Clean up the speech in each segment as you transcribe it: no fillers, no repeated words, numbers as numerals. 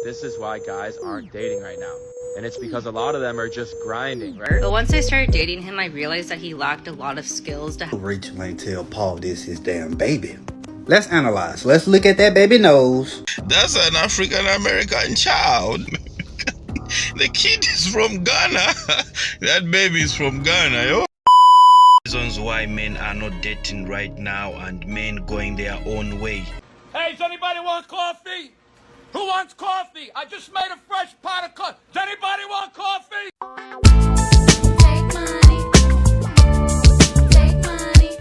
This is why guys aren't dating right now. And it's because a lot of them are just grinding, right? But once I started dating him, I realized that he lacked a lot of skills to Rachel ain't tell Paul this his damn baby. Let's analyze. Let's look at that baby nose. That's an African American child. The kid is from Ghana. That baby is from Ghana, yo. Reasons why men are not dating right now and men going their own way. Hey, does anybody want coffee? Who wants coffee? I just made a fresh pot of coffee. Does anybody want coffee? Take money.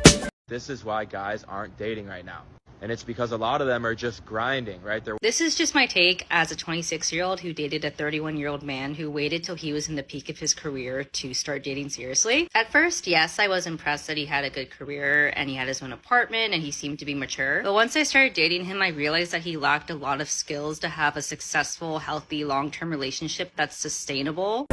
This is why guys aren't dating right now. And it's because a lot of them are just grinding, right? This is just my take as a 26-year-old who dated a 31-year-old man who waited till he was in the peak of his career to start dating seriously. At first, yes, I was impressed that he had a good career and he had his own apartment and he seemed to be mature. But once I started dating him, I realized that he lacked a lot of skills to have a successful, healthy, long-term relationship that's sustainable.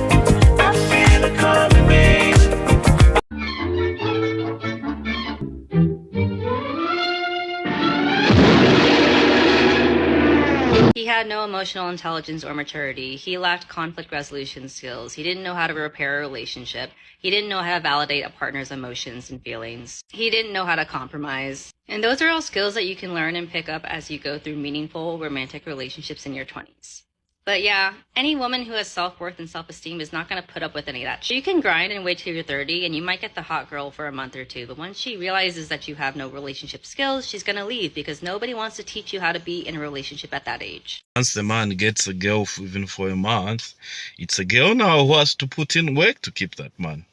He had no emotional intelligence or maturity. He lacked conflict resolution skills. He didn't know how to repair a relationship. He didn't know how to validate a partner's emotions and feelings. He didn't know how to compromise. And those are all skills that you can learn and pick up as you go through meaningful romantic relationships in your 20s. But yeah, any woman who has self-worth and self-esteem is not going to put up with any of that. You can grind and wait till you're 30 and you might get the hot girl for a month or two, but once she realizes that you have no relationship skills, she's going to leave because nobody wants to teach you how to be in a relationship at that age. Once the man gets a girl even for a month, it's a girl now who has to put in work to keep that man.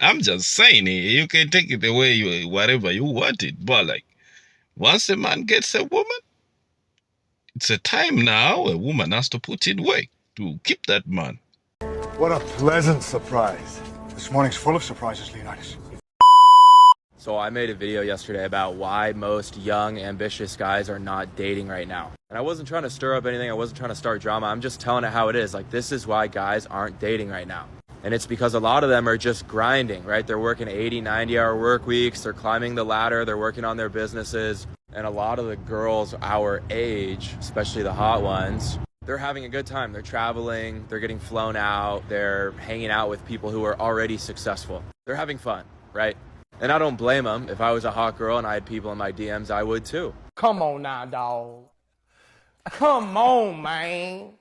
I'm just saying, you can take it away whatever you want it, but like, once a man gets a woman, it's a time now a woman has to put in work to keep that man. What a pleasant surprise. This morning's full of surprises, Leonidas. So I made a video yesterday about why most young, ambitious guys are not dating right now. And I wasn't trying to stir up anything. I wasn't trying to start drama. I'm just telling it how it is. Like, this is why guys aren't dating right now. And it's because a lot of them are just grinding, right? They're working 80, 90-hour work weeks. They're climbing the ladder. They're working on their businesses. And a lot of the girls our age, especially the hot ones, they're having a good time. They're traveling. They're getting flown out. They're hanging out with people who are already successful. They're having fun, right? And I don't blame them. If I was a hot girl and I had people in my DMs, I would too. Come on now, dog. Come on, man.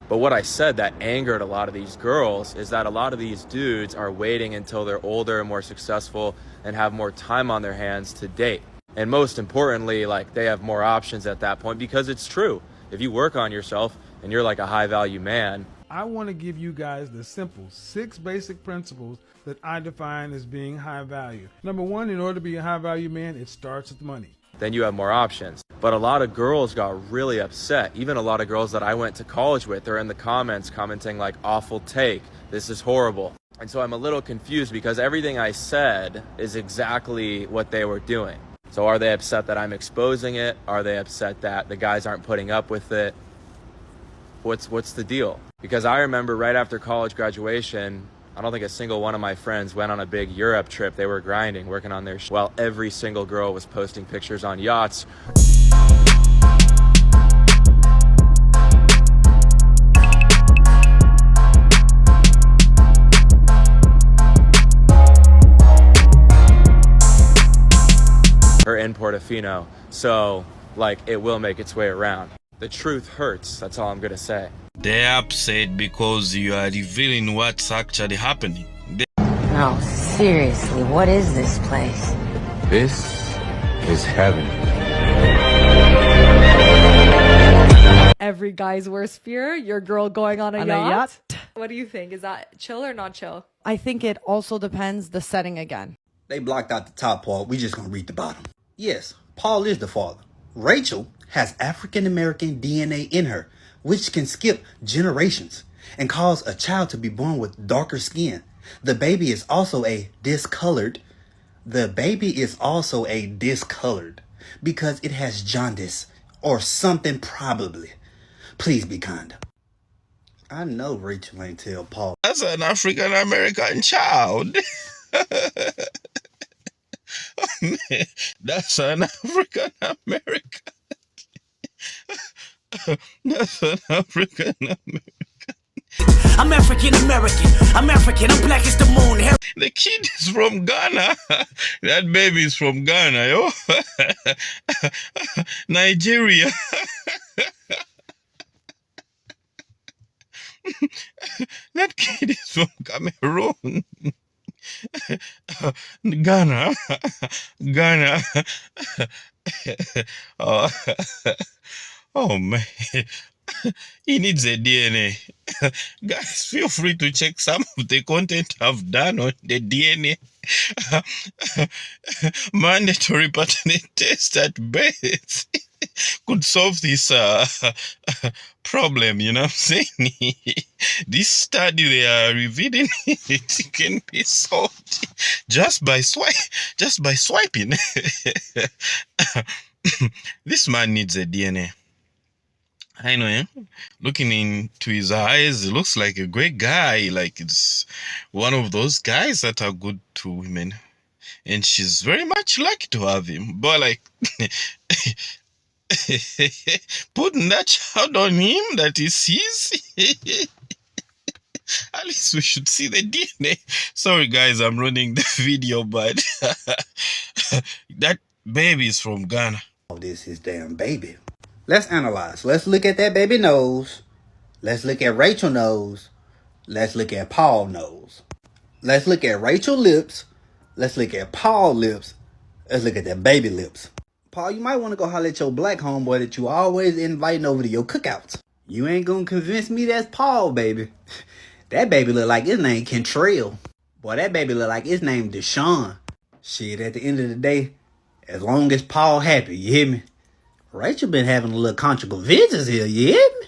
But what I said that angered a lot of these girls is that a lot of these dudes are waiting until they're older and more successful and have more time on their hands to date. And most importantly, like, they have more options at that point, because it's true. If you work on yourself and you're like a high value man. I want to give you guys the simple 6 basic principles that I define as being high value. Number 1, in order to be a high value man, it starts with money. Then you have more options. But a lot of girls got really upset. Even a lot of girls that I went to college with, they're in the comments commenting like, awful take, this is horrible. And so I'm a little confused because everything I said is exactly what they were doing. So are they upset that I'm exposing it? Are they upset that the guys aren't putting up with it? What's the deal? Because I remember right after college graduation, I don't think a single one of my friends went on a big Europe trip. They were grinding, working on their while every single girl was posting pictures on yachts. Or in Portofino. So, like, it will make its way around. The truth hurts, that's all I'm gonna say. They're upset because you are revealing what's actually happening. No, seriously, what is this place? This is heaven. Every guy's worst fear, your girl going on a yacht? What do you think? Is that chill or not chill? I think it also depends the setting again. They blocked out the top part. We just gonna read the bottom. Yes, Paul is the father. Rachel has African American DNA in her, which can skip generations and cause a child to be born with darker skin. The baby is also a discolored because it has jaundice or something probably. Please be kind. I know Rachel ain't tell Paul. That's an African American child. That's an African American. That's an African American. I'm African American. I'm African. I'm black as the moon. The kid is from Ghana. That baby is from Ghana, yo. Nigeria. That kid is from Cameroon. Ghana. Ghana. Oh, oh man. He needs a DNA. Guys, feel free to check some of the content I've done on the DNA. Mandatory paternity test at birth could solve this problem, you know what I'm saying? This study they are revealing it can be solved just by swiping. This man needs a DNA. I know him. Looking into his eyes, it looks like a great guy. Like it's one of those guys that are good to women. And she's very much lucky to have him. But like putting that child on him that he sees. At least we should see the DNA. Sorry guys, I'm running the video, but that baby is from Ghana. Oh, this is damn baby. Let's analyze. Let's look at that baby nose. Let's look at Rachel's nose. Let's look at Paul's nose. Let's look at Rachel's lips. Let's look at Paul's lips. Let's look at that baby lips. Paul, you might want to go holler at your black homeboy that you always inviting over to your cookouts. You ain't gonna convince me that's Paul, baby. That baby look like his name Kentrell. Boy, that baby look like his name Deshaun. Shit, at the end of the day, as long as Paul happy, you hear me? Rachel been having a little conjugal visits here, you hear me?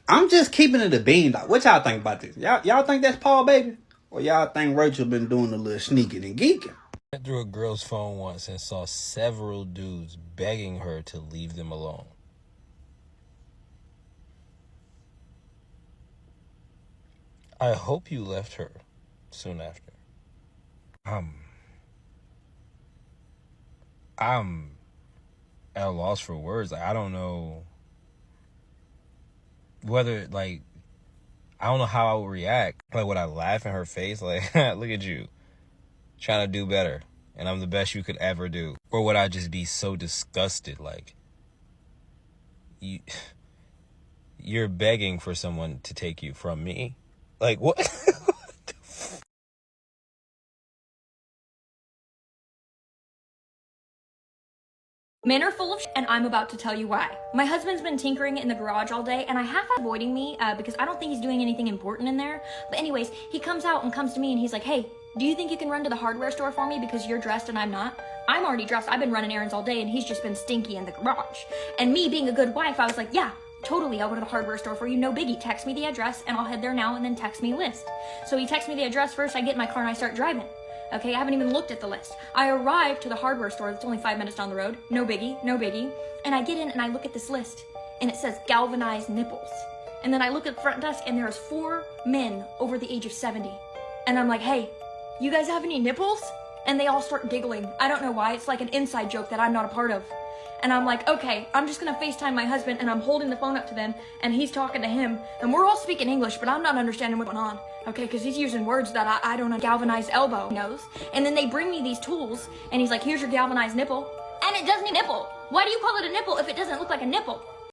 I'm just keeping it a bean, dog. What y'all think about this? Y'all think that's Paul, baby? Or y'all think Rachel been doing a little sneaking and geeking? I went through a girl's phone once and saw several dudes begging her to leave them alone. I hope you left her soon after. I'm at a loss for words. Like, I don't know whether, like, I don't know how I would react. Like, would I laugh in her face? Like, look at you, trying to do better, and I'm the best you could ever do. Or would I just be so disgusted, like, you're begging for someone to take you from me? Like, what? Men are full of shit, and I'm about to tell you why. My husband's been tinkering in the garage all day, and I half avoiding me because I don't think he's doing anything important in there. But anyways, he comes out and comes to me and he's like, hey, do you think you can run to the hardware store for me because you're dressed and I'm not? I'm already dressed. I've been running errands all day and he's just been stinky in the garage. And me being a good wife, I was like, yeah, totally, I'll go to the hardware store for you, no biggie. Text me the address and I'll head there now and then text me a list. So he texts me the address first, I get in my car and I start driving. Okay, I haven't even looked at the list. I arrive to the hardware store that's only 5 minutes down the road. No biggie, no biggie. And I get in and I look at this list and it says galvanized nipples. And then I look at the front desk and there's 4 men over the age of 70. And I'm like, hey, you guys have any nipples? And they all start giggling. I don't know why, it's like an inside joke that I'm not a part of. And I'm like, okay, I'm just gonna FaceTime my husband and I'm holding the phone up to them and he's talking to him and we're all speaking English, but I'm not understanding what's going on. Okay, because he's using words that I don't know. Galvanized elbow knows. And then they bring me these tools and he's like, here's your galvanized nipple. And it doesn't need nipple. Why do you call it a nipple if it doesn't look like a nipple?